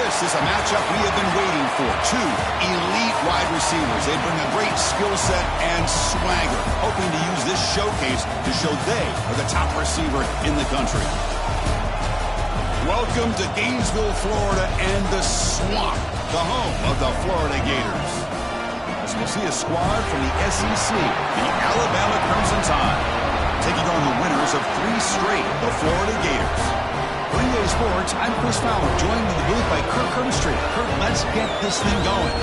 This is a matchup we have been waiting for. Two elite wide receivers. They bring a great skill set and swagger, hoping to use this showcase to show they are the top receiver in the country. Welcome to Gainesville, Florida, and the Swamp, the home of the Florida Gators. As we'll see a squad from the SEC, the Alabama Crimson Tide, taking on the winners of 3 straight, the Florida Gators. For EA Sports, I'm Chris Fowler, joined in the booth by Kirk Herbstreit. Kirk, let's get this thing going.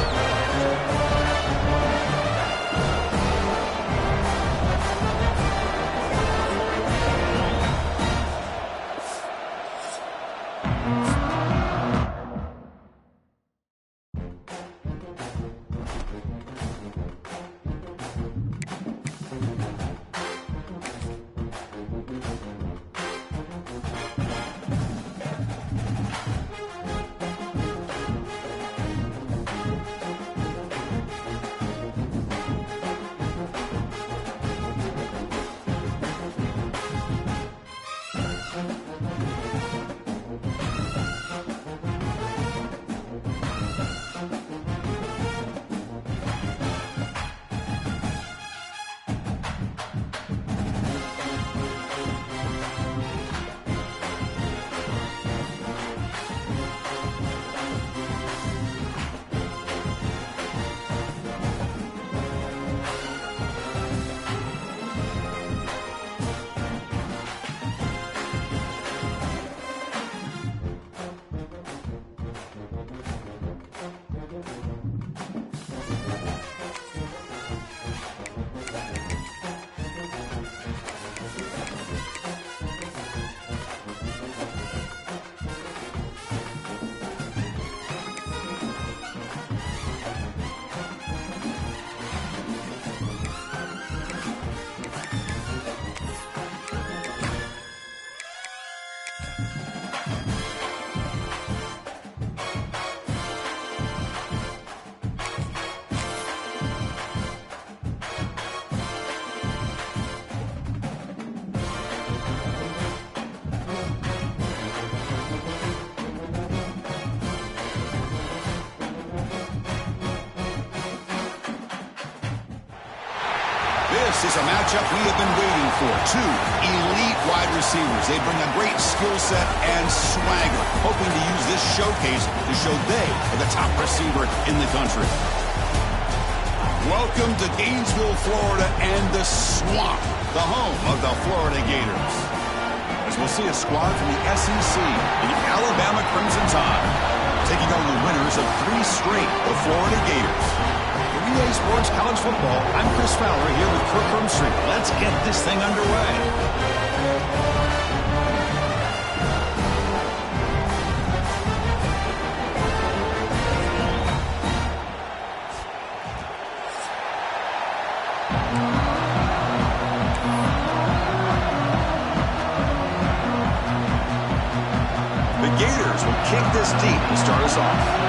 This is a matchup we have been waiting for. 2 elite wide receivers. They bring a great skill set and swagger, hoping to use this showcase to show they are the top receiver in the country. Welcome to Gainesville, Florida, and the Swamp, the home of the Florida Gators. As we'll see a squad from the SEC, the Alabama Crimson Tide, taking on the winners of 3 straight, the Florida Gators. EA Sports College Football, I'm Chris Fowler here with Kirk Herbstreit. Let's get this thing underway. The Gators will kick this deep to start us off.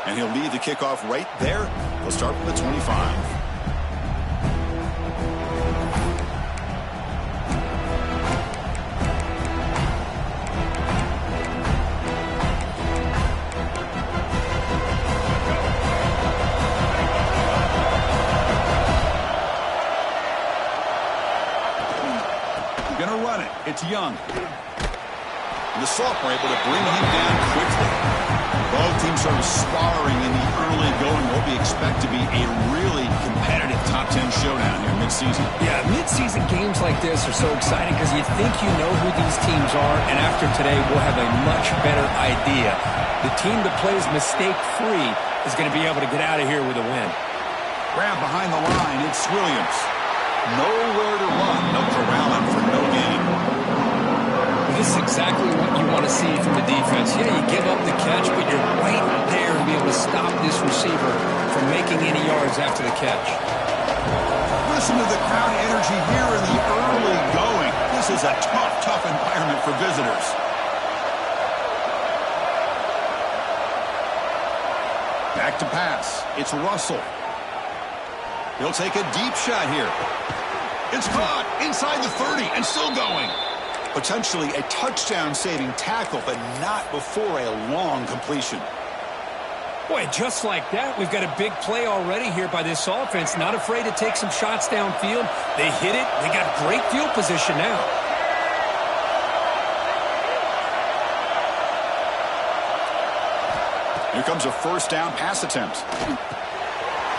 And he'll lead the kickoff right there. He'll start from the 25. Gonna run it. It's Young. And the sophomore able to bring him down quickly. Both teams sort of sparring in the early going. What we expect to be a really competitive top 10 showdown here mid-season. Yeah, mid-season games like this are so exciting because you think you know who these teams are, and after today we'll have a much better idea. The team that plays mistake-free is going to be able to get out of here with a win. Grab behind the line. It's Williams. Nowhere to run. No corralling for no gain. This is exactly what you want to see from the defense. Yeah, you give up the catch, but you're right there to be able to stop this receiver from making any yards after the catch. Listen to the crowd energy here in the early going. This is a tough environment for visitors. Back to pass. It's Russell. He'll take a deep shot here. It's caught inside the 30 and still going. Potentially a touchdown-saving tackle, but not before a long completion. Boy, just like that, we've got a big play already here by this offense. Not afraid to take some shots downfield. They hit it. They got great field position now. Here comes a first down pass attempt.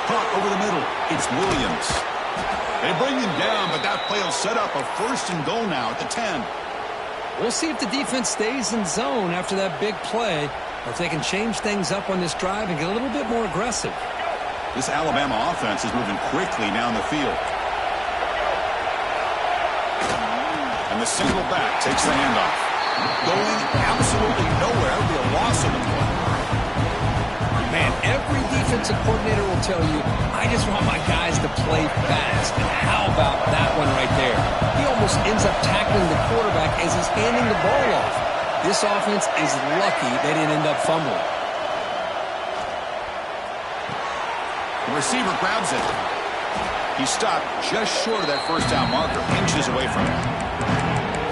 Caught over the middle. It's Williams. They bring him down, but that play will set up a first and goal now at the 10. We'll see if the defense stays in zone after that big play, or if they can change things up on this drive and get a little bit more aggressive. This Alabama offense is moving quickly down the field. And the single back takes the handoff. Going absolutely nowhere. That would be a loss of the play. Man, every defensive coordinator will tell you, I just want my guys to play fast. And how about that one right there? He almost ends up tackling the quarterback as he's handing the ball off. This offense is lucky they didn't end up fumbling. The receiver grabs it. He stopped just short of that first down marker, inches away from it.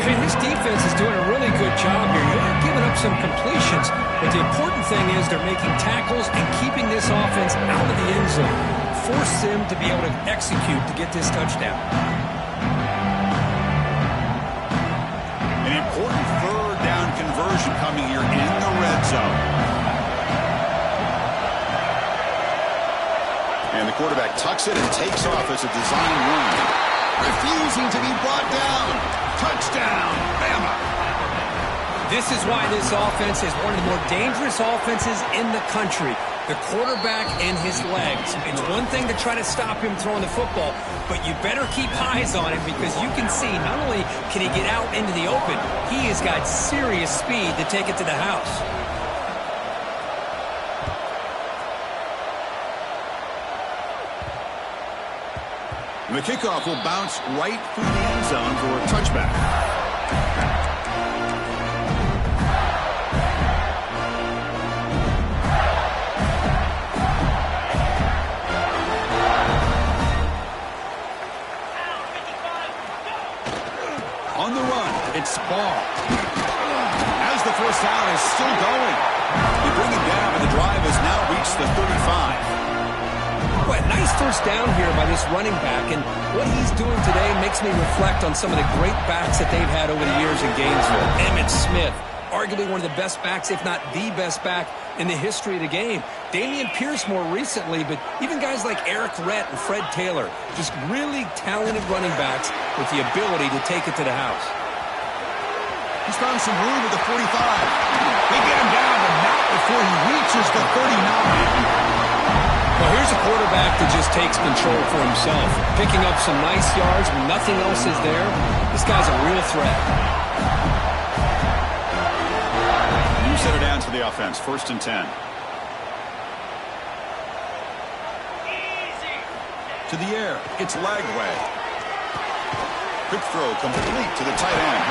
Hey, this defense is doing a really good job here. They're giving up some completions, but the important thing is they're making tackles and keeping this offense out of the end zone. Force them to be able to execute to get this touchdown. An important third down conversion coming here in the red zone. And the quarterback tucks it and takes off as a design run. Refusing to be brought down. Touchdown, Bama. This is why this offense is one of the more dangerous offenses in the country. The quarterback and his legs. It's one thing to try to stop him throwing the football, but you better keep eyes on him because you can see not only can he get out into the open, he has got serious speed to take it to the house. The kickoff will bounce right through the end zone for a touchback. On the run, it's Ball. As the first down is still going. They bring him down, and the drive has now reached the 35. Well, nice first down here by this running back, and what he's doing today makes me reflect on some of the great backs that they've had over the years in Gainesville. Emmitt Smith, arguably one of the best backs, if not the best back in the history of the game. Dameon Pierce more recently, but even guys like Eric Rhett and Fred Taylor, just really talented running backs with the ability to take it to the house. He's found some room at the 45. They get him down, but not before he reaches the 39. Well, here's a quarterback that just takes control for himself, picking up some nice yards when nothing else is there. This guy's a real threat. You set it down to the offense, 1st and 10. To the air, it's Lagway. Quick throw complete to the tight end.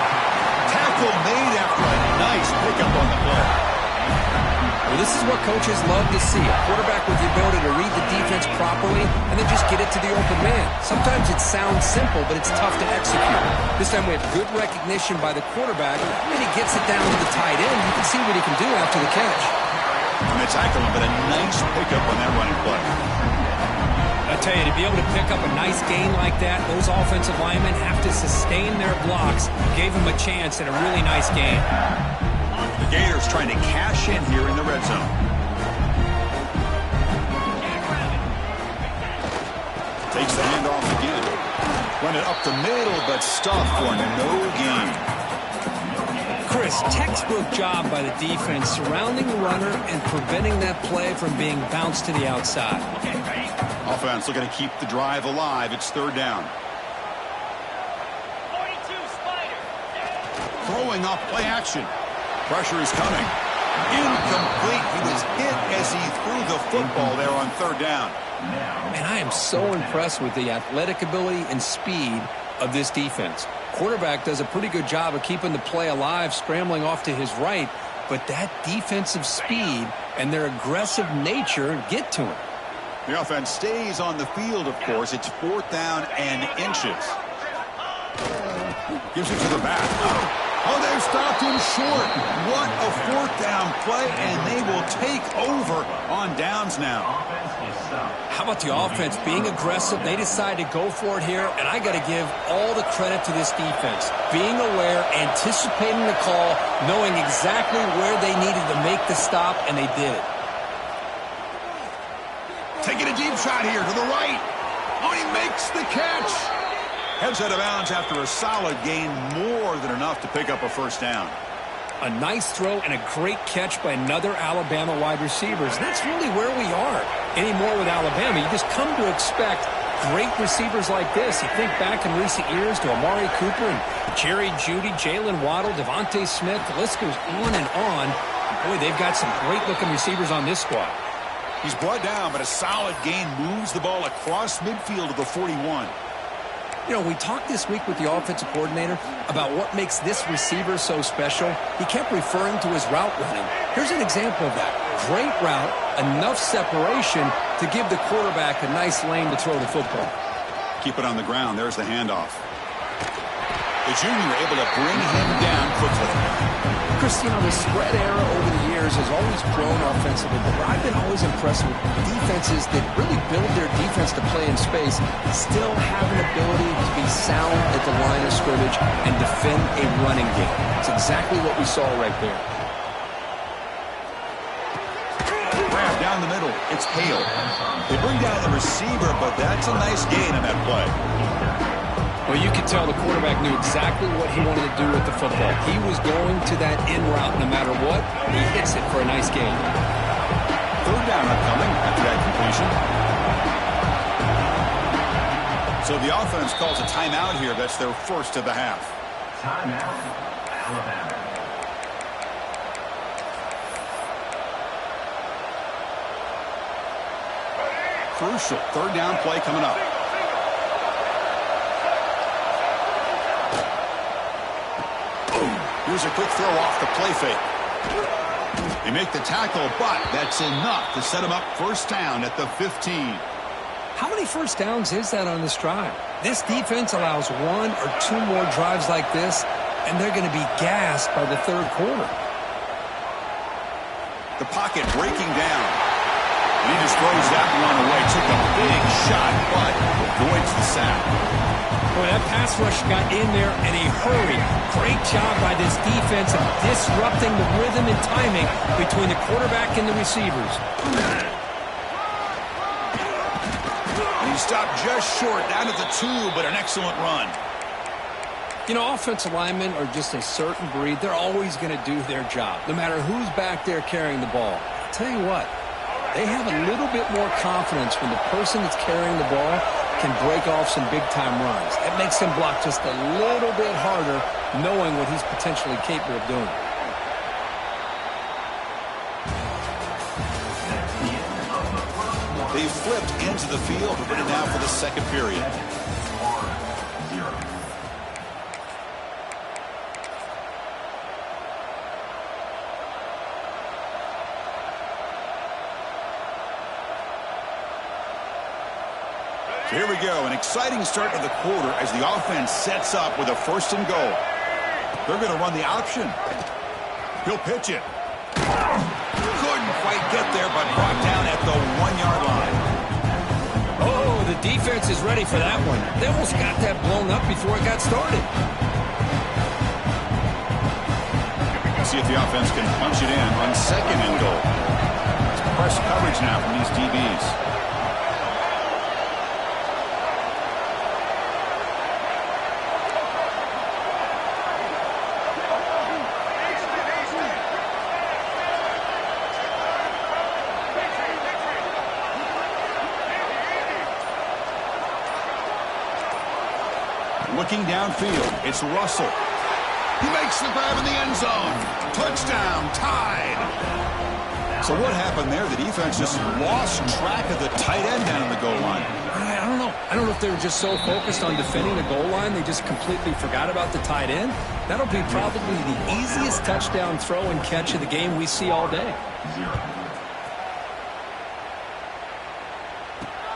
Tackle made after a nice pickup on the play. Well, this is what coaches love to see. A quarterback with the ability to read the defense properly and then just get it to the open man. Sometimes it sounds simple, but it's tough to execute. This time we have good recognition by the quarterback, and he gets it down to the tight end. You can see what he can do after the catch. And they tackle him, but a nice pickup on that running play. I tell you, to be able to pick up a nice gain like that, those offensive linemen have to sustain their blocks. Gave him a chance at a really nice gain. The Gators trying to cash in here in the red zone. Takes the handoff again. Run it up the middle, but stuffed for no gain. Chris, textbook job by the defense surrounding the runner and preventing that play from being bounced to the outside. Offense looking to keep the drive alive. It's 3rd down. 42 Spider. Throwing off play action. Pressure is coming. Incomplete. He was hit as he threw the football there on 3rd down. Man, I am so impressed with the athletic ability and speed of this defense. Quarterback does a pretty good job of keeping the play alive, scrambling off to his right, but that defensive speed and their aggressive nature get to him. The offense stays on the field, of course. It's 4th down and inches. Gives it to the back. Oh, they've stopped him short. What a 4th down play, and they will take over on downs now. How about the offense being aggressive? They decide to go for it here, and I got to give all the credit to this defense. Being aware, anticipating the call, knowing exactly where they needed to make the stop, and they did it. Taking a deep shot here to the right. Oh, he makes the catch. Heads out of bounds after a solid gain, more than enough to pick up a 1st down. A nice throw and a great catch by another Alabama wide receiver. That's really where we are. Anymore with Alabama, you just come to expect great receivers like this. You think back in recent years to Amari Cooper and Jerry Jeudy, Jalen Waddle, Devontae Smith. The list goes on and on. Boy, they've got some great-looking receivers on this squad. He's brought down, but a solid gain moves the ball across midfield to the 41. You know, we talked this week with the offensive coordinator about what makes this receiver so special. He kept referring to his route running. Here's an example of that. Great route, enough separation to give the quarterback a nice lane to throw the football. Keep it on the ground. There's the handoff. The junior able to bring him down quickly. Chris, you know, the spread era over the years has always grown offensively, but I've been always impressed with defenses that really build their defense to play in space, still have an ability to be sound at the line of scrimmage and defend a running game. It's exactly what we saw right there. Grab down the middle. It's Hale. They bring down the receiver, but that's a nice gain on that play. Well, you could tell the quarterback knew exactly what he wanted to do with the football. He was going to that in route no matter what. He hits it for a nice gain. 3rd down upcoming after that completion. So the offense calls a timeout here. That's their 1st of the half. Timeout, Alabama. Crucial 3rd down play coming up. Here's a quick throw off the play fake. They make the tackle, but that's enough to set him up 1st down at the 15. How many 1st downs is that on this drive? This defense allows 1 or 2 more drives like this, and they're going to be gassed by the 3rd quarter. The pocket breaking down. And he just throws that one away. Took a big shot, but avoids the sack. Boy, that pass rush got in there in a hurry. Great job by this defense of disrupting the rhythm and timing between the quarterback and the receivers. And he stopped just short, down at the 2, but an excellent run. You know, offensive linemen are just a certain breed. They're always going to do their job, no matter who's back there carrying the ball. I'll tell you what, they have a little bit more confidence when the person that's carrying the ball can break off some big-time runs. It makes him block just a little bit harder, knowing what he's potentially capable of doing. They flipped into the field. We're ready now for the 2nd period. So here we go, an exciting start of the quarter as the offense sets up with a 1st and goal. They're going to run the option. He'll pitch it. Couldn't quite get there, but brought down at the 1-yard line. Oh, the defense is ready for that one. They almost got that blown up before it got started. See if the offense can punch it in on 2nd and goal. It's press coverage now from these DBs. Looking downfield, it's Russell. He makes the grab in the end zone. Touchdown, tied. So what happened there? The defense just lost track of the tight end down in the goal line. I don't know. I don't know if they were just so focused on defending the goal line, they just completely forgot about the tight end. That'll be probably the easiest touchdown throw and catch of the game we see all day.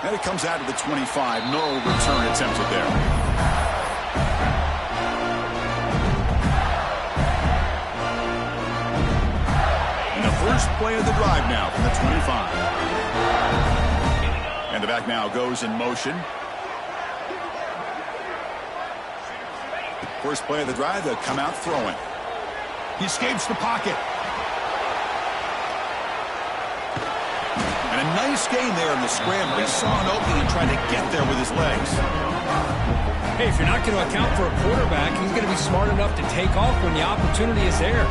And it comes out to the 25. No return attempted there. And the first play of the drive now from the 25. And the back now goes in motion. First play of the drive, they'll come out throwing. He escapes the pocket. And a nice gain there in the scramble. He saw an opening and tried to get there with his legs. Hey, if you're not going to account for a quarterback, he's going to be smart enough to take off when the opportunity is there.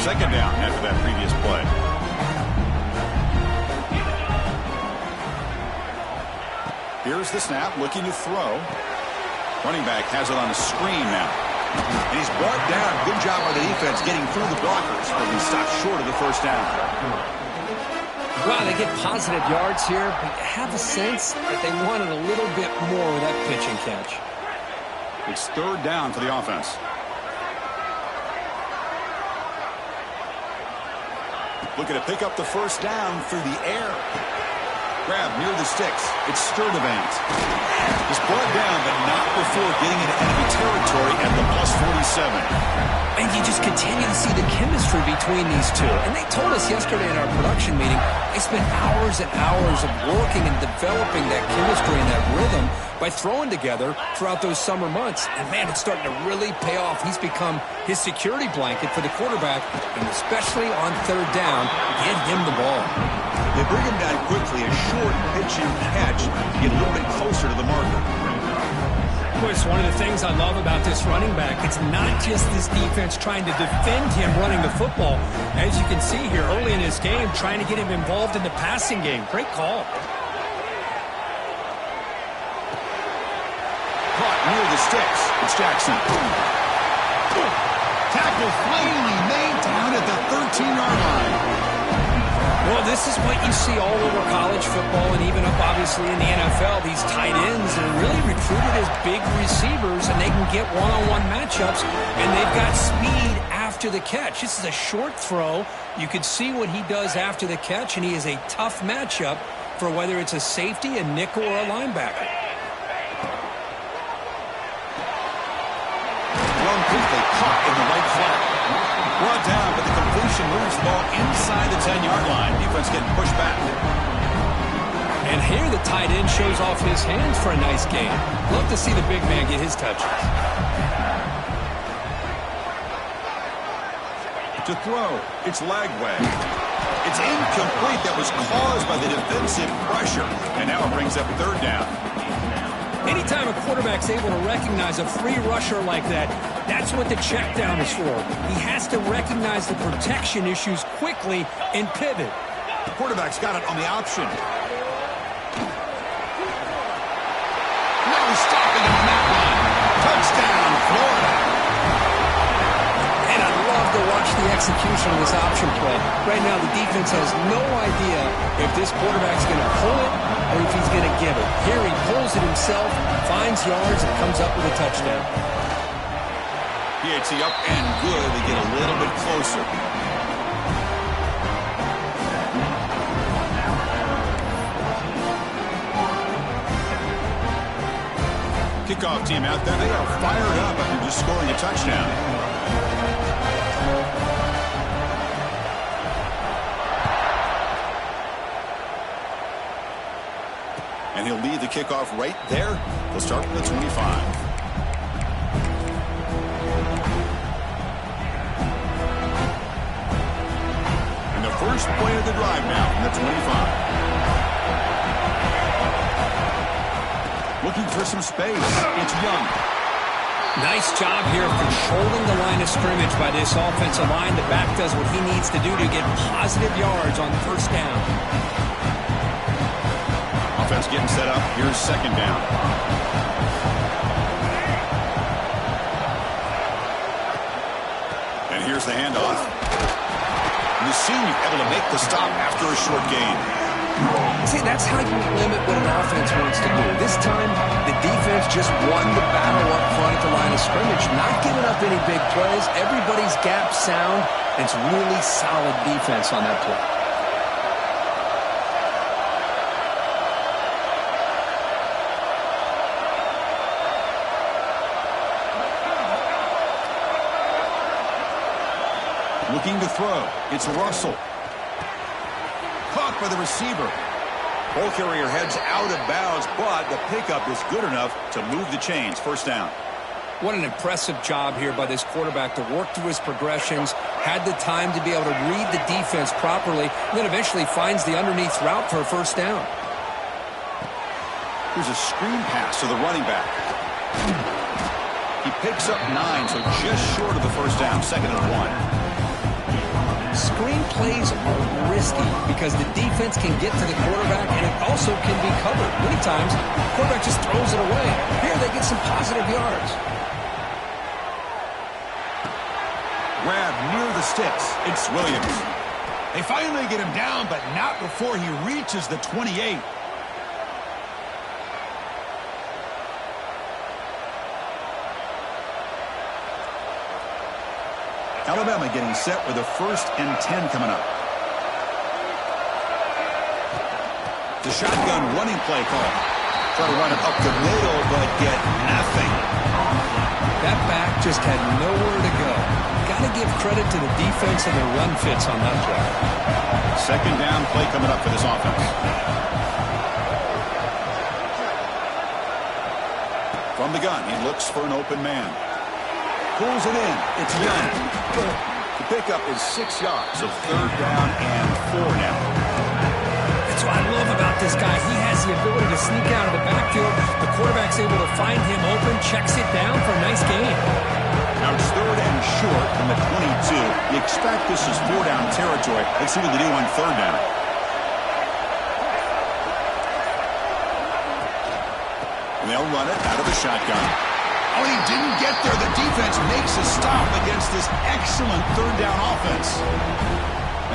Second down after that previous play. Here's the snap, looking to throw. Running back has it on a screen now. And he's brought down. Good job by the defense getting through the blockers, but he stopped short of the first down. Wow, they get positive yards here, but you have a sense that they wanted a little bit more with that pitch and catch. It's third down for the offense. Looking to pick up the first down through the air. Grab near the sticks. It's Sturdivant. He's brought down, but not before getting into enemy territory at the +47. And you just continue to see the chemistry between these two. And they told us yesterday in our production meeting, they spent hours and hours of working and developing that chemistry and that rhythm by throwing together throughout those summer months. And, man, it's starting to really pay off. He's become his security blanket for the quarterback, and especially on third down, get him the ball. They bring him down quickly, a short pitch and catch to get a little bit closer to the marker. Chris, one of the things I love about this running back, it's not just this defense trying to defend him running the football. As you can see here early in this game, trying to get him involved in the passing game. Great call. Caught near the sticks. It's Jackson. Tackle finally made down at the 13-yard line. Well, this is what you see all over college football and even up, obviously, in the NFL. These tight ends are really recruited as big receivers, and they can get one-on-one matchups, and they've got speed after the catch. This is a short throw. You could see what he does after the catch, and he is a tough matchup for whether it's a safety, a nickel, or a linebacker. Thrown quickly, caught in the right flat. Brought down, but the completion moves the ball inside the 10-yard line. Defense getting pushed back. And here the tight end shows off his hands for a nice gain. Love to see the big man get his touches. To throw, it's Lagway. It's incomplete. That was caused by the defensive pressure. And now it brings up third down. Anytime a quarterback's able to recognize a free rusher like that, that's what the check down is for. He has to recognize the protection issues quickly and pivot. The quarterback's got it on the option. No stopping him on that one. Touchdown, Florida. And I love to watch the execution of this option play. Right now, the defense has no idea if this quarterback's going to pull it or if he's going to give it. Here he pulls it himself, finds yards, and comes up with a touchdown. PAT up and good. They get a little bit closer. Kickoff team out there. They are fired up after just scoring a touchdown. And he'll lead the kickoff right there. He'll start from the 25. First play of the drive now from the 25. Looking for some space. It's Young. Nice job here controlling the line of scrimmage by this offensive line. The back does what he needs to do to get positive yards on the first down. Offense getting set up. Here's second down. And here's the handoff. The senior able to make the stop after a short gain. See, that's how you limit what an offense wants to do. This time, the defense just won the battle up front at the line of scrimmage, not giving up any big plays. Everybody's gap sound. It's really solid defense on that play. Looking to throw. It's Russell. Caught by the receiver. Ball carrier heads out of bounds, but the pickup is good enough to move the chains. First down. What an impressive job here by this quarterback to work through his progressions, had the time to be able to read the defense properly, and then eventually finds the underneath route for a first down. Here's a screen pass to the running back. He picks up 9, so just short of the first down. 2nd and 1. Screen plays are risky because the defense can get to the quarterback and it also can be covered. Many times, the quarterback just throws it away. Here they get some positive yards. Grab near the sticks. It's Williams. They finally get him down, but not before he reaches the 28. Alabama getting set with a 1st and 10 coming up. The shotgun running play call. Try to run it up the middle, but get nothing. That back just had nowhere to go. Got to give credit to the defense and the run fits on that play. 2nd down play coming up for this offense. From the gun, he looks for an open man. Pulls it in. It's Young. The pickup is 6 yards, so 3rd down and 4 now. That's what I love about this guy. He has the ability to sneak out of the backfield. The quarterback's able to find him open, checks it down for a nice gain. Now it's 3rd and short from the 22. You expect this is 4-down territory. Let's see what they do on 3rd down. And they'll run it out of the shotgun. Oh, he didn't get there. The defense makes a stop against this excellent 3rd down offense.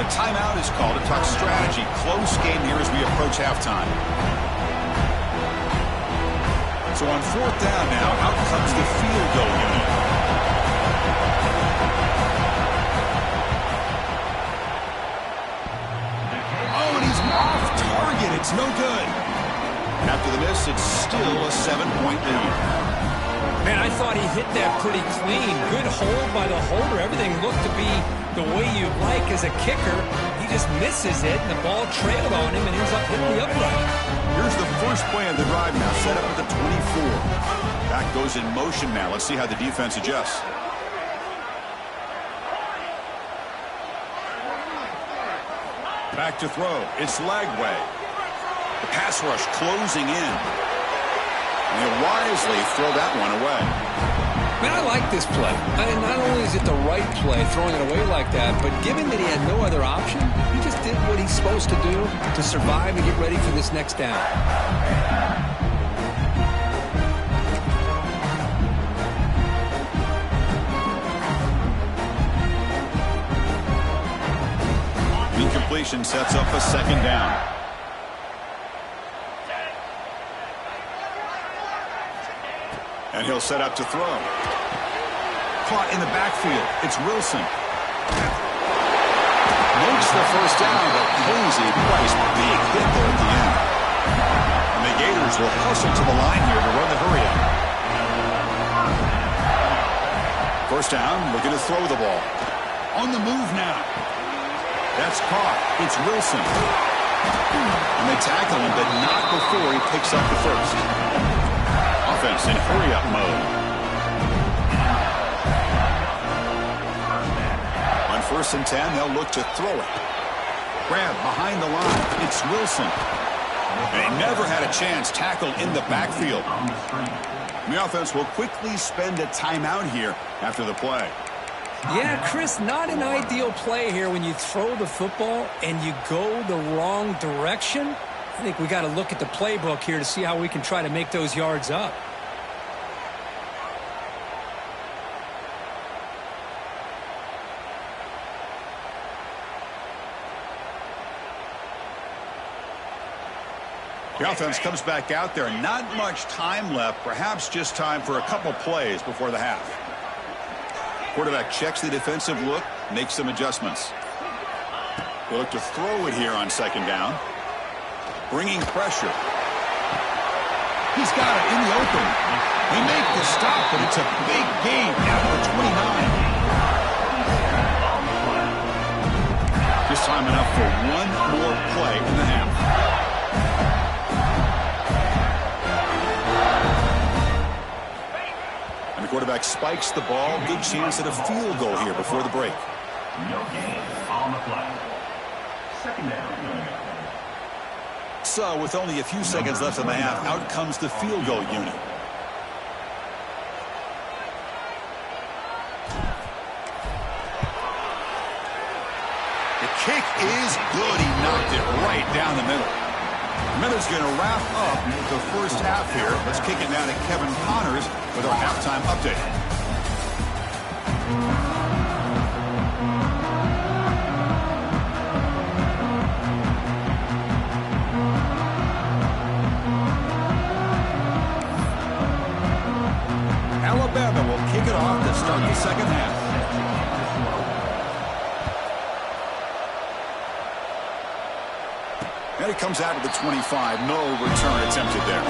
A timeout is called to talk strategy. Close game here as we approach halftime. So on 4th down now, out comes the field goal unit. Oh, and he's off target. It's no good. After the miss, it's still a 7-point lead. Man, I thought he hit that pretty clean. Good hold by the holder. Everything looked to be the way you'd like as a kicker. He just misses it, and the ball trailed on him and ends up hitting the upright. Here's the first play of the drive now, set up at the 24. Back goes in motion now. Let's see how the defense adjusts. Back to throw. It's Lagway. The pass rush closing in. And he'll wisely throw that one away. Man, I like this play. Not only is it the right play, throwing it away like that, but given that he had no other option, he just did what he's supposed to do to survive and get ready for this next down. Incompletion sets up a 2nd down. And he'll set up to throw. Caught in the backfield. It's Wilson. Makes the first down, but Posey plays big hit there at the end. And the Gators will hustle to the line here to run the hurry-up. First down, looking to throw the ball. On the move now. That's caught. It's Wilson. And they tackle him, but not before he picks up the first. Offense in hurry-up mode. On 1st and 10, they'll look to throw it. Grab behind the line. It's Wilson. They never had a chance tackled in the backfield. The offense will quickly spend a timeout here after the play. Yeah, Chris, not an ideal play here when you throw the football and you go the wrong direction. I think we got to look at the playbook here to see how we can try to make those yards up. The offense comes back out there. Not much time left. Perhaps just time for a couple plays before the half. Quarterback checks the defensive look, makes some adjustments. They look to throw it here on 2nd down. Bringing pressure. He's got it in the open. They make the stop, but it's a big gain down to the 29. This time enough for one more play in the half. And the quarterback spikes the ball. Good chance at a field goal here before the break. No gain on the play. Second down. So with only a few seconds left in the half, out comes the field goal unit. The kick is good. He knocked it right down the middle. Miller's going to wrap up the first half here. Let's kick it now to Kevin Connors with our halftime update. Alabama will kick it off to start the second half. And it comes out of the 25. No return attempted there.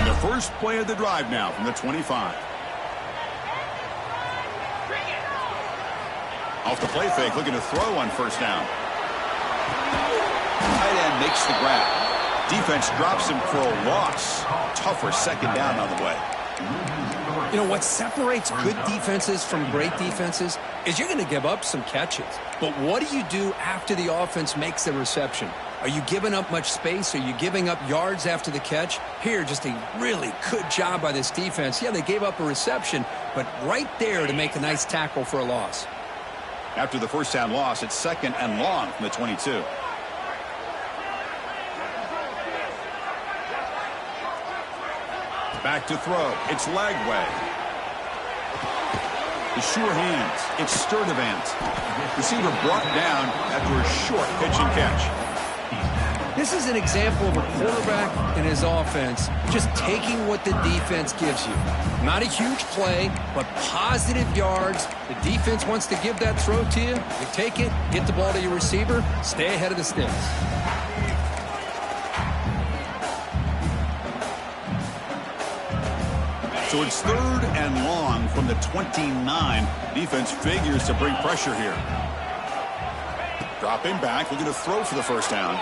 The first play of the drive now from the 25. Off the play fake, looking to throw on first down. Tight end makes the grab. Defense drops him for a loss. Tougher second down on the way. You know, what separates good defenses from great defenses is you're going to give up some catches. But what do you do after the offense makes the reception? Are you giving up much space? Are you giving up yards after the catch? Here, just a really good job by this defense. Yeah, they gave up a reception, but right there to make a nice tackle for a loss. After the first down loss, it's second and long from the 22. Back to throw. It's Lagway. The sure hands. It's Sturdivant. Receiver brought down after a short pitch and catch. This is an example of a quarterback and his offense just taking what the defense gives you. Not a huge play, but positive yards. The defense wants to give that throw to you. You take it, get the ball to your receiver, stay ahead of the sticks. So it's third and long from the 29. Defense figures to bring pressure here. Dropping back, looking to throw for the first down.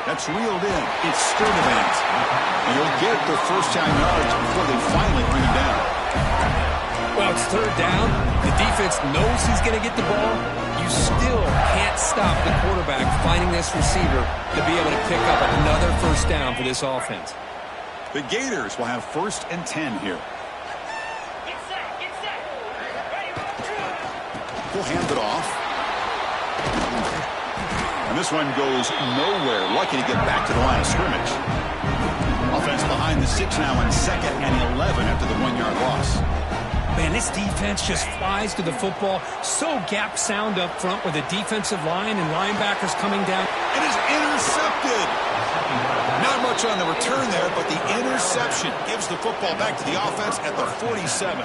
That's reeled in. It's Sturdivant. And he'll get the first down yards before they finally bring him down. Well, it's third down. The defense knows he's going to get the ball. You still can't stop the quarterback finding this receiver to be able to pick up another first down for this offense. The Gators will have first and 10 here. We'll hand it off. And this one goes nowhere. Lucky to get back to the line of scrimmage. Offense behind the 6 now on second and 11 after the 1-yard loss. Man, this defense just flies to the football. So gap sound up front with the defensive line and linebackers coming down. It is intercepted. Not much on the return there, but the interception gives the football back to the offense at the 47.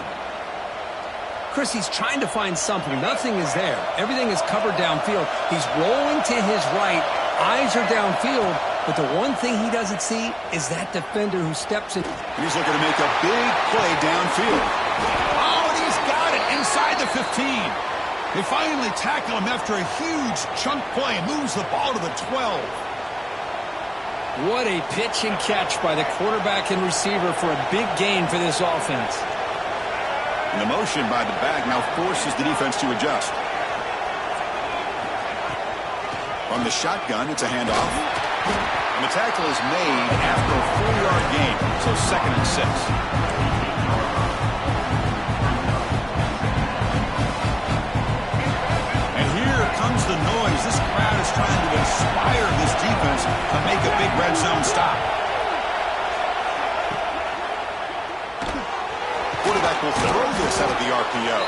Chris, he's trying to find something. Nothing is there. Everything is covered downfield. He's rolling to his right. Eyes are downfield. But the one thing he doesn't see is that defender who steps in. He's looking to make a big play downfield. Oh, and he's got it inside the 15. They finally tackle him after a huge chunk play and moves the ball to the 12. What a pitch and catch by the quarterback and receiver for a big gain for this offense. And the motion by the back now forces the defense to adjust. From the shotgun, it's a handoff. And the tackle is made after a 4-yard gain, so second and 6. And here comes the noise. This crowd is trying to inspire this defense to make a big red zone stop. Quarterback will throw this out of the RPO.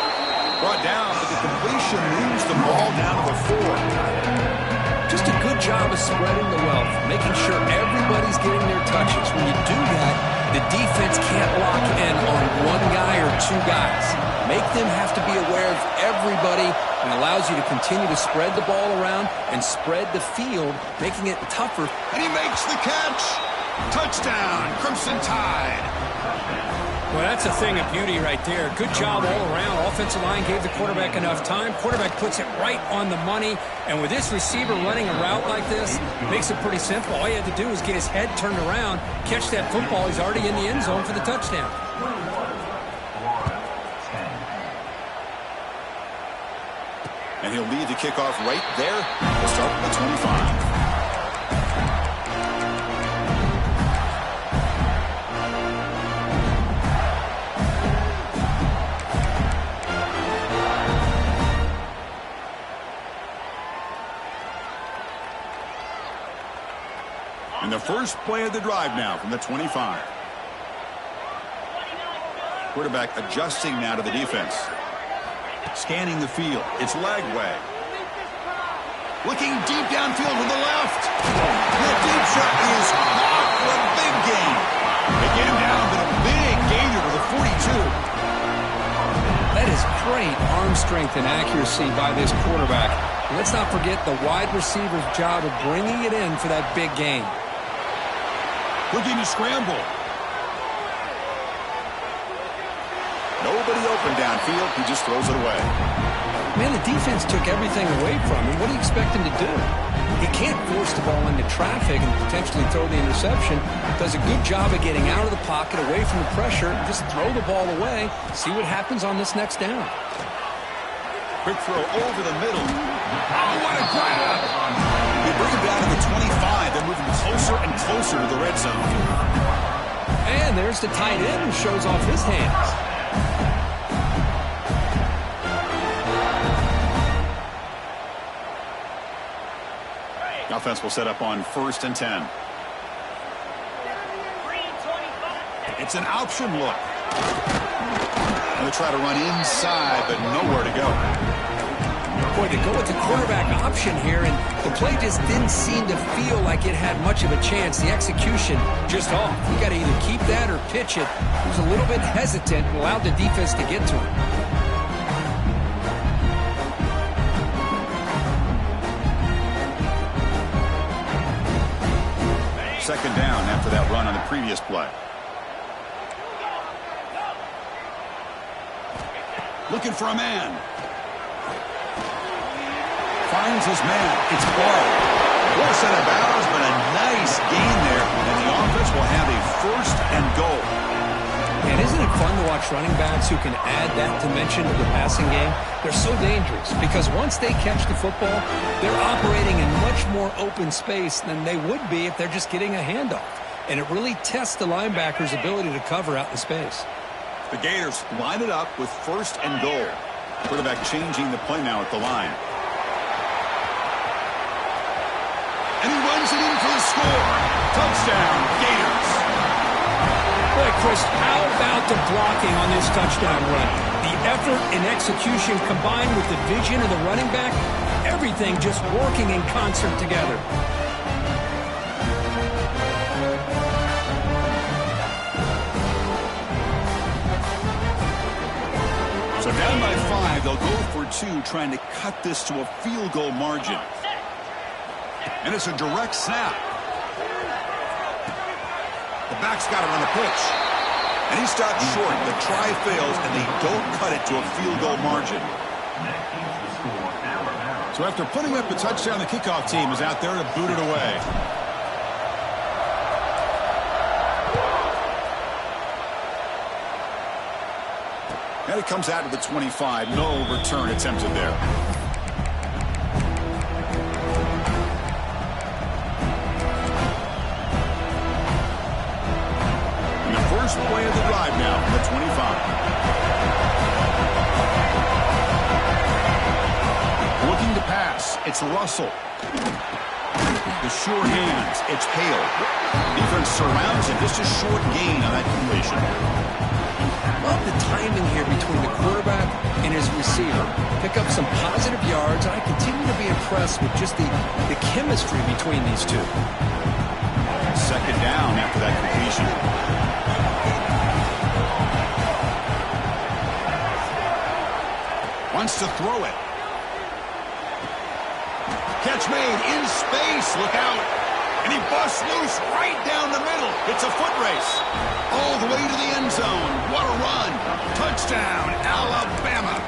Brought down, but the completion moves the ball down to the 4. Just a good job of spreading the wealth, making sure everybody's getting their touches. When you do that, the defense can't lock in on one guy or two guys. make them have to be aware of everybody, and allows you to continue to spread the ball around and spread the field, making it tougher. And he makes the catch. Touchdown, Crimson Tide. Well, that's a thing of beauty right there. Good job all around. Offensive line gave the quarterback enough time. Quarterback puts it right on the money. And with this receiver running a route like this, makes it pretty simple. All you had to do is get his head turned around, catch that football. He's already in the end zone for the touchdown. And he'll lead the kickoff right there. We'll start with the 25. And the first play of the drive now from the 25. Quarterback adjusting now to the defense. Scanning the field. It's Lagway. Looking deep downfield to the left. The deep shot is caught for a big gain. They get him down to a big gainer to the 42. That is great arm strength and accuracy by this quarterback. Let's not forget the wide receiver's job of bringing it in for that big gain. Looking to scramble. Nobody open downfield. He just throws it away. Man, the defense took everything away from him. What do you expect him to do? He can't force the ball into traffic and potentially throw the interception. Does a good job of getting out of the pocket, away from the pressure, and just throw the ball away. See what happens on this next down. Quick throw over the middle. Oh, what a grab! They bring him down to the 25. They're moving closer and closer to the red zone. And there's the tight end who shows off his hands. The offense will set up on 1st and 10. It's an option look. And they try to run inside, but nowhere to go. Boy, they go with the quarterback option here, and the play just didn't seem to feel like it had much of a chance. The execution just off. You got to either keep that or pitch it. He was a little bit hesitant and allowed the defense to get to him. Second down after that run on the previous play. Looking for a man. Finds his man. It's Clark. Force out of bounds, but a nice gain there. And the offense will have a 1st and goal. And isn't it fun to watch running backs who can add that dimension to the passing game? They're so dangerous because once they catch the football, they're operating in much more open space than they would be if they're just getting a handoff. And it really tests the linebacker's ability to cover out in space. The Gators line it up with 1st and goal. Quarterback changing the play now at the line. And he runs it in for the score. Touchdown, Gators. Boy, Chris, how about the blocking on this touchdown run? The effort and execution combined with the vision of the running back, everything just working in concert together. So down by 5, they'll go for 2, trying to cut this to a field goal margin. And it's a direct snap. The back's got it on the pitch. And he stopped short. The try fails, and they don't cut it to a field goal margin. So after putting up the touchdown, the kickoff team is out there to boot it away. And it comes out to the 25. No return attempted there. First play of the drive now from the 25. Looking to pass. It's Russell. The sure hands. It's Hale. Defense surrounds him. Just a short gain on that completion. Love the timing here between the quarterback and his receiver. Pick up some positive yards, and I continue to be impressed with just the chemistry between these two. Second down after that completion. Wants to throw it. Catch made in space. Look out. And he busts loose right down the middle. It's a foot race. All the way to the end zone. What a run. Touchdown, Alabama.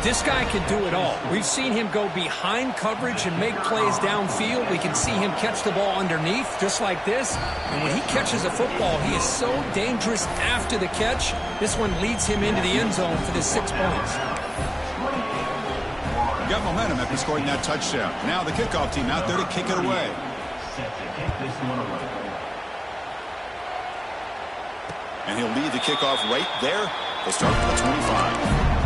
This guy can do it all. We've seen him go behind coverage and make plays downfield. We can see him catch the ball underneath, just like this. And when he catches a football, he is so dangerous after the catch. This one leads him into the end zone for the 6 points. Got momentum after scoring that touchdown. Now the kickoff team out there to kick it away. And he'll lead the kickoff right there. They'll start from the 25.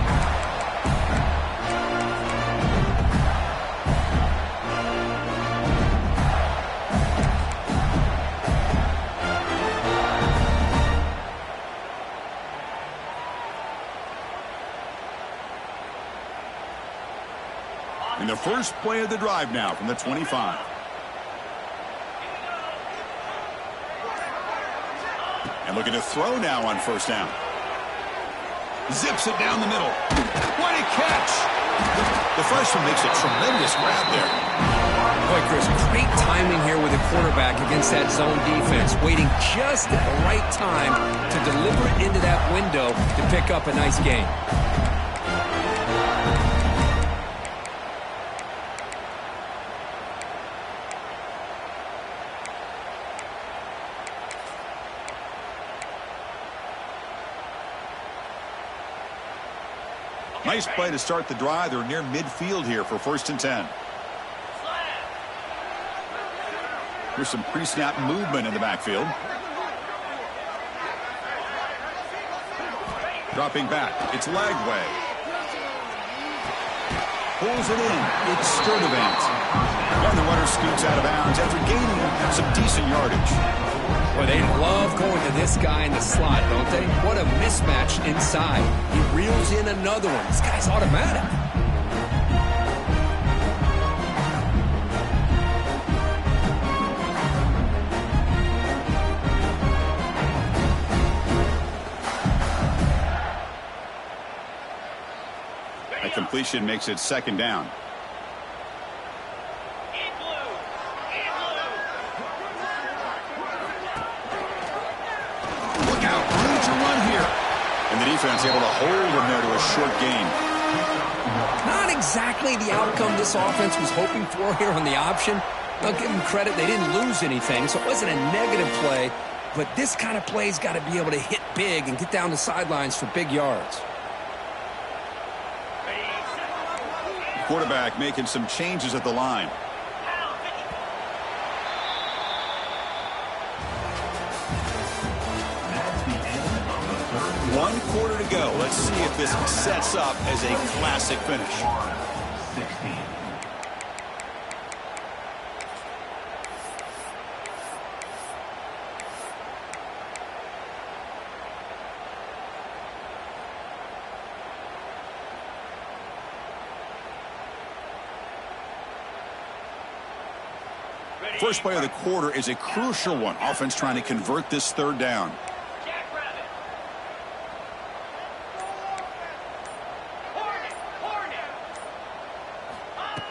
And the first play of the drive now from the 25. And looking to throw now on first down. Zips it down the middle. What a catch! The freshman makes a tremendous grab there. Boy, Chris, great timing here with the quarterback against that zone defense, waiting just at the right time to deliver it into that window to pick up a nice gain. Nice play to start the drive. They're near midfield here for 1st and 10. Here's some pre-snap movement in the backfield. Dropping back. It's Lagway. Pulls it in. It's Sturdivant. And the runner scoots out of bounds after gaining some decent yardage. Well, they love going to this guy in the slot, don't they? What a mismatch inside. He reels in another one. This guy's automatic. A completion makes it 2nd down. And the defense able to hold him there to a short gain. Not exactly the outcome this offense was hoping for here on the option. I'll give them credit. They didn't lose anything, so it wasn't a negative play. But this kind of play's got to be able to hit big and get down the sidelines for big yards. Quarterback making some changes at the line. One quarter to go. Let's see if this sets up as a classic finish. 16. First play of the quarter is a crucial one. Offense trying to convert this 3rd down.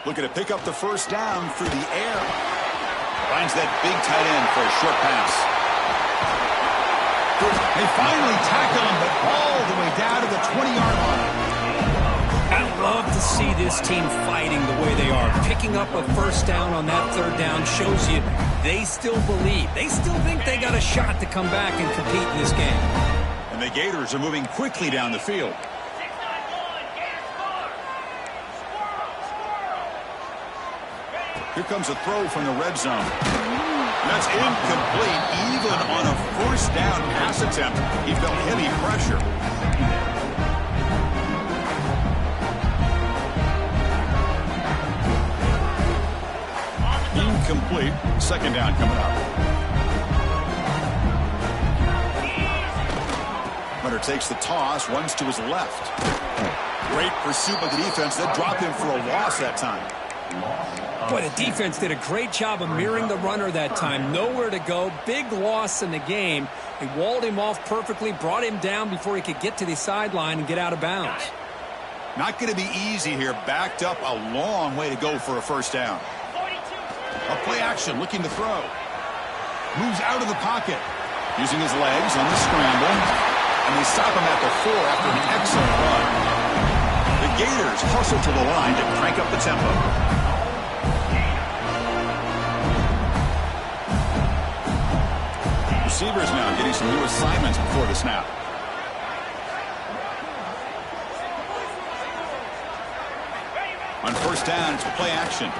Looking to pick up the first down through the air. Finds that big tight end for a short pass. They finally tackle him, but all the way down to the 20-yard line. I love to see this team fighting the way they are. Picking up a first down on that 3rd down shows you they still believe. They still think they got a shot to come back and compete in this game. And the Gators are moving quickly down the field. Here comes a throw from the red zone. That's incomplete. Even on a first down pass attempt, he felt heavy pressure. Incomplete. 2nd down coming up. Runner takes the toss, runs to his left. Great pursuit by the defense. That dropped him for a loss that time. Boy, the defense did a great job of mirroring the runner that time. Nowhere to go. Big loss in the game. They walled him off perfectly, brought him down before he could get to the sideline and get out of bounds. Not going to be easy here. Backed up a long way to go for a first down. A play action, looking to throw. Moves out of the pocket. Using his legs on the scramble. And they stop him at the 4 after an excellent run. The Gators hustle to the line to crank up the tempo. Receivers now getting some new assignments before the snap. On first down, it's play action.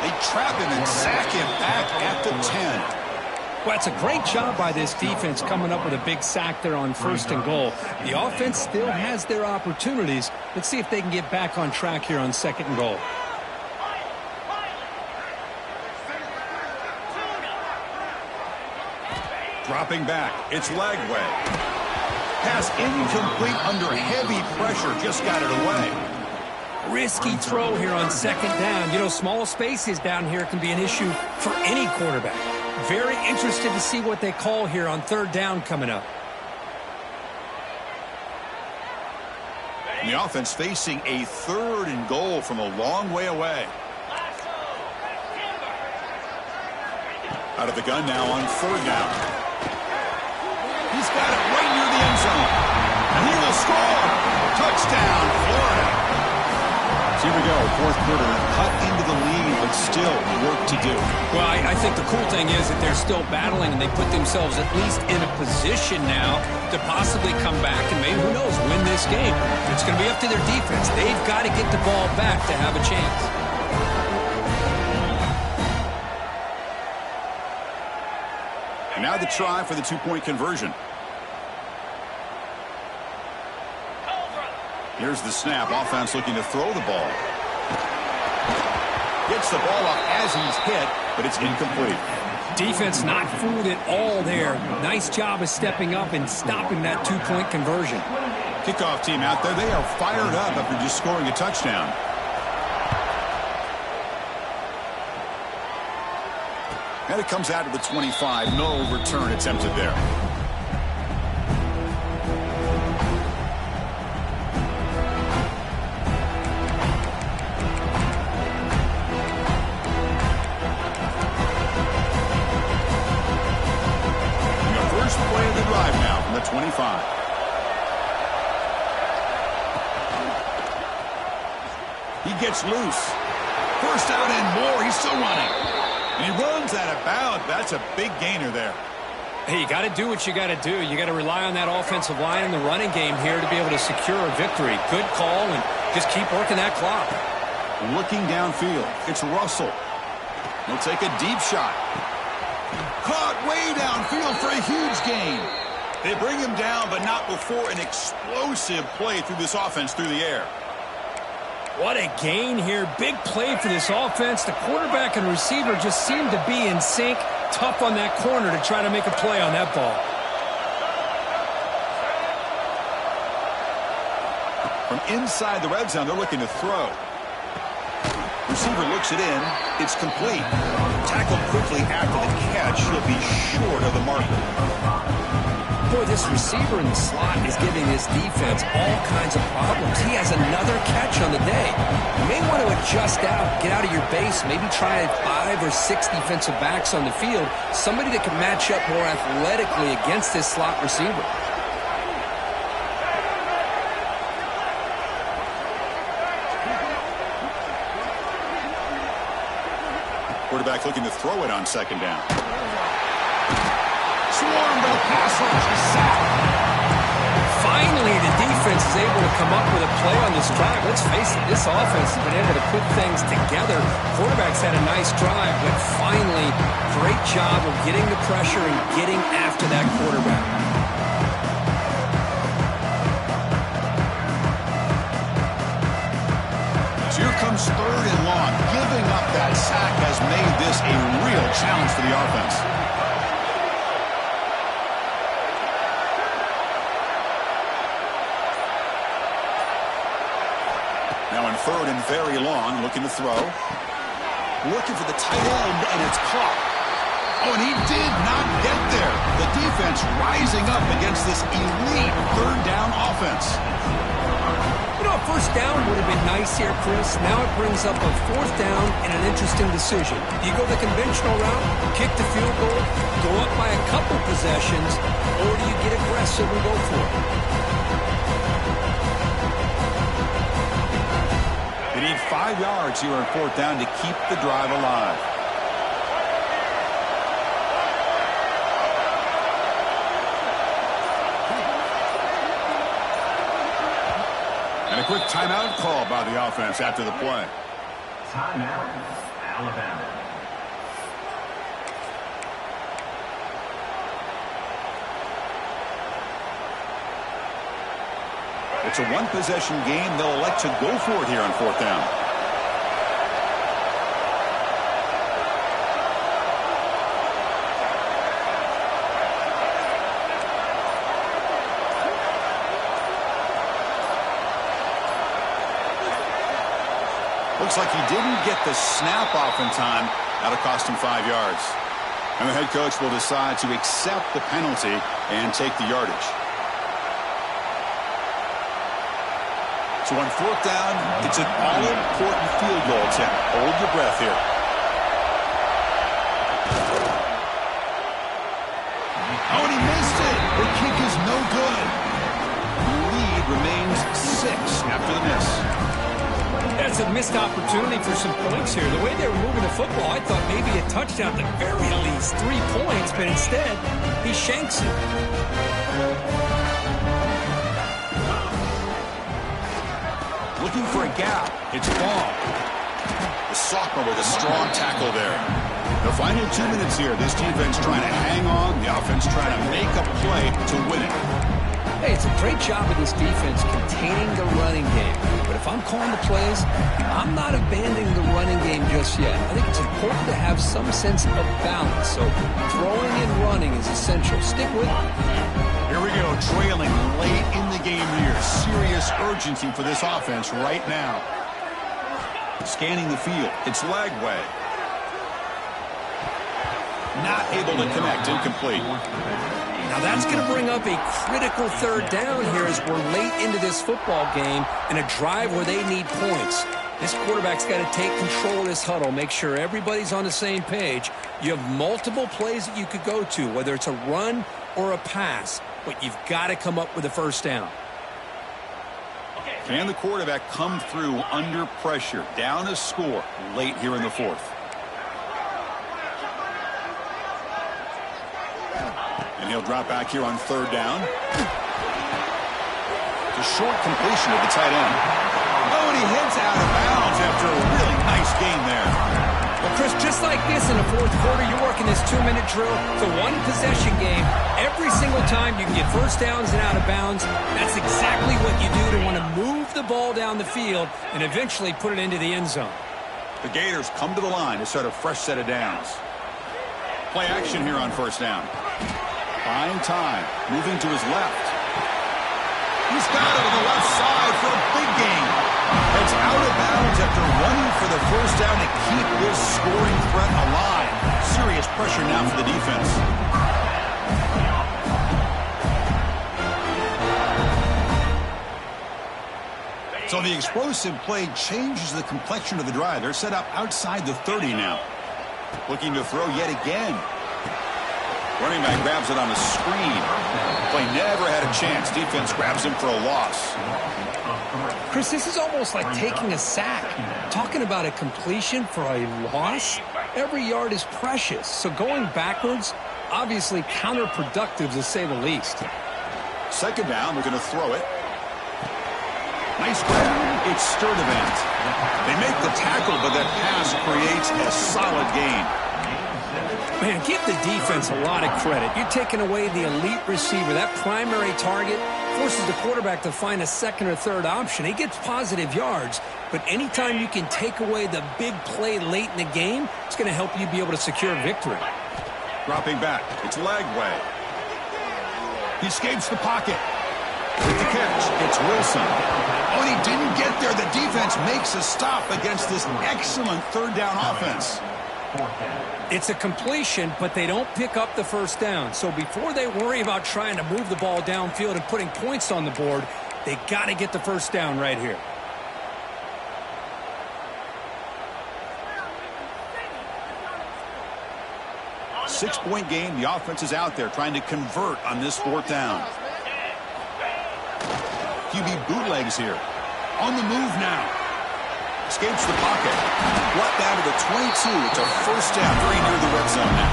They trap him and sack him back at the 10. Well, it's a great job by this defense coming up with a big sack there on first and goal. The offense still has their opportunities. Let's see if they can get back on track here on second and goal. Dropping back, it's Lagway. Pass incomplete under heavy pressure, just got it away. Risky throw here on second down. You know, small spaces down here can be an issue for any quarterback. Very interested to see what they call here on third down coming up. And the offense facing a third and goal from a long way away. Out of the gun now on third down. He's got it right near the end zone. And he will score. Touchdown, Florida. So here we go, fourth quarter, cut into the lead, but still work to do. Well, I think the cool thing is that they're still battling, and they put themselves at least in a position now to possibly come back and maybe, who knows, win this game. It's going to be up to their defense. They've got to get the ball back to have a chance. And now the try for the two-point conversion. Here's the snap. Offense looking to throw the ball. Gets the ball up as he's hit, but it's incomplete. Defense not fooled at all there. Nice job of stepping up and stopping that two-point conversion. Kickoff team out there. They are fired up after just scoring a touchdown. And it comes out to the 25. No return attempted there. First play of the drive now from the 25. He gets loose. First out and more. He's still running. And he runs out of bounds. That's a big gainer there. Hey, you got to do what you got to do. You got to rely on that offensive line in the running game here to be able to secure a victory. Good call, and just keep working that clock. Looking downfield. It's Russell. He'll take a deep shot. Caught way downfield for a huge gain. They bring him down, but not before an explosive play through this offense through the air. What a gain here. Big play for this offense. The quarterback and receiver just seem to be in sync. Tough on that corner to try to make a play on that ball. From inside the red zone, they're looking to throw. Receiver looks it in. It's complete. Tackled quickly after the catch. He'll be short of the marker. Boy, this receiver in the slot is giving this defense all kinds of problems. He has another catch on the day. You may want to adjust out, get out of your base, maybe try 5 or 6 defensive backs on the field, somebody that can match up more athletically against this slot receiver. Quarterback looking to throw it on second down. Swarmed by the pass rush. Sack. Finally, the defense is able to come up with a play on this drive. Let's face it, this offense has been able to put things together. Quarterback's had a nice drive, but finally, great job of getting the pressure and getting after that quarterback. So here comes third and long. Giving up that sack has made this a real challenge for the offense. Now in third and very long, looking to throw. Looking for the tight end, and it's caught. Oh, and he did not get there. The defense rising up against this elite third down offense. first down would have been nice here, Chris. Now it brings up a fourth down and an interesting decision. Do you go the conventional route, kick the field goal, go up by a couple possessions, or do you get aggressive and go for it? They need 5 yards here on fourth down to keep the drive alive. And a quick timeout call by the offense after the play. Timeout, Alabama. It's a one-possession game. They'll elect to go for it here on fourth down. Looks like he didn't get the snap off in time. That'll cost him 5 yards. And the head coach will decide to accept the penalty and take the yardage. So on fourth down, it's an all-important field goal attempt. Hold your breath here. Oh, and he missed it. The kick is no good. The lead remains 6 after the miss. That's a missed opportunity for some points here. The way they were moving the football, I thought maybe a touchdown at the very least, 3 points, but instead, he shanks it. Looking for a gap. It's Ball. The sophomore with a strong tackle there. The final 2 minutes here. This defense trying to hang on. The offense trying to make a play to win it. Hey, it's a great job of this defense containing the running game. But if I'm calling the plays, I'm not abandoning the running game just yet. I think it's important to have some sense of balance. So throwing and running is essential. Stick with it. Here we go, trailing late in the game here. Serious urgency for this offense right now. Scanning the field. It's Lagway. Not able to connect. Incomplete. Now that's going to bring up a critical third down here as we're late into this football game in a drive where they need points. This quarterback's got to take control of this huddle, make sure everybody's on the same page. You have multiple plays that you could go to, whether it's a run or a pass, but you've got to come up with a first down. Can the quarterback come through under pressure? Down a score late here in the fourth. And he'll drop back here on third down. The short completion of the tight end. Oh, and he hits out of bounds after a really nice game there. Well, Chris, just like this in the fourth quarter, you're working this 2-minute drill. It's a one-possession game. Every single time you can get first downs and out of bounds. That's exactly what you do to want to move the ball down the field and eventually put it into the end zone. The Gators come to the line to start a fresh set of downs. Play action here on first down. Buying time, moving to his left. He's got it on the left side for a big gain. It's out of bounds after running for the first down to keep this scoring threat alive. Serious pressure now for the defense. So the explosive play changes the complexion of the drive. They're set up outside the 30 now. Looking to throw yet again. Running back grabs it on the screen. Play never had a chance. Defense grabs him for a loss. Chris, this is almost like taking a sack. Talking about a completion for a loss, every yard is precious. So going backwards, obviously counterproductive to say the least. Second down, they're going to throw it. Nice grab. It's Sturdivant. They make the tackle, but that pass creates a solid gain. Man, give the defense a lot of credit. You're taking away the elite receiver. That primary target forces the quarterback to find a second or third option. He gets positive yards, but anytime you can take away the big play late in the game, it's going to help you be able to secure victory. Dropping back. It's Lagway. He escapes the pocket. With the catch, it's Wilson. Oh, and he didn't get there. The defense makes a stop against this excellent third down offense. It's a completion, but they don't pick up the first down. So before they worry about trying to move the ball downfield and putting points on the board, they got to get the first down right here. 6-point game. The offense is out there trying to convert on this 4th down. QB bootlegs here. On the move now. Escapes the pocket. Brought down to the 22. It's a 1st down, very near the red zone now.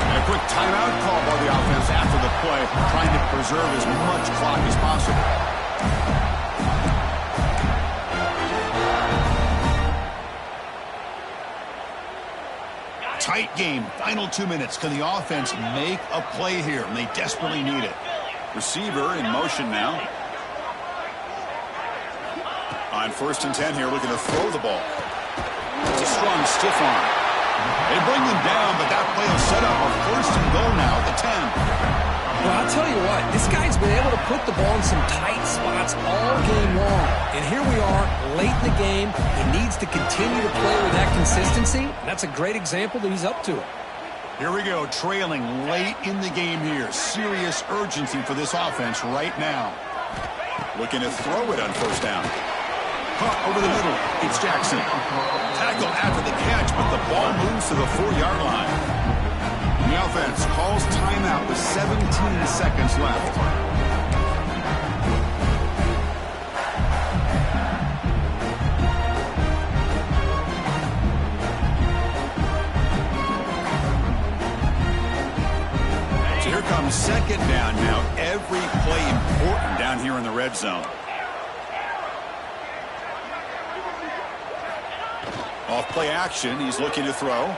And a quick timeout call by the offense after the play, trying to preserve as much clock as possible. Tight game. Final 2 minutes. Can the offense make a play here? And they desperately need it. Receiver in motion now. On 1st and 10 here, looking to throw the ball. It's a strong stiff arm. They bring them down, but that play will set up a 1st and goal now at the 10. Well, I'll tell you what, this guy's been able to put the ball in some tight spots all game long. And here we are, late in the game. He needs to continue to play with that consistency. That's a great example that he's up to it. Here we go, trailing late in the game here. Serious urgency for this offense right now. Looking to throw it on 1st down. Caught over the middle. It's Jackson. Tackled after the catch, but the ball moves to the 4-yard line. The offense calls timeout with 17 seconds left. So here comes 2nd down now. Every play important down here in the red zone. Off play action, he's looking to throw.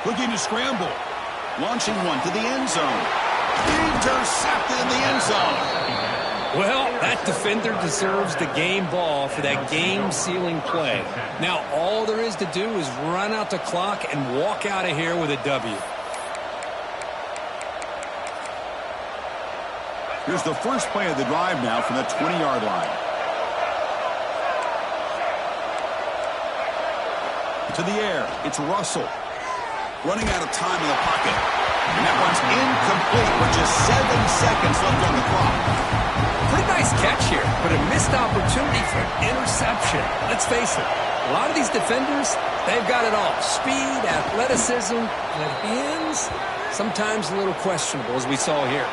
Looking to scramble. Launching one to the end zone. Intercepted in the end zone. Well, that defender deserves the game ball for that game-sealing play. Now, all there is to do is run out the clock and walk out of here with a W. Here's the first play of the drive now from the 20-yard line. To the air, it's Russell. Running out of time in the pocket. And that one's incomplete with just 7 seconds left on the clock. Pretty nice catch here, but a missed opportunity for interception. Let's face it, a lot of these defenders, they've got it all. Speed, athleticism, but hands, sometimes a little questionable, as we saw here.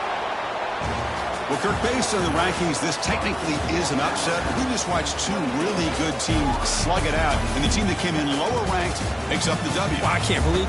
Well, Kirk, based on the rankings, this technically is an upset. We just watched 2 really good teams slug it out, and the team that came in lower ranked picks up the W. Well, I can't believe you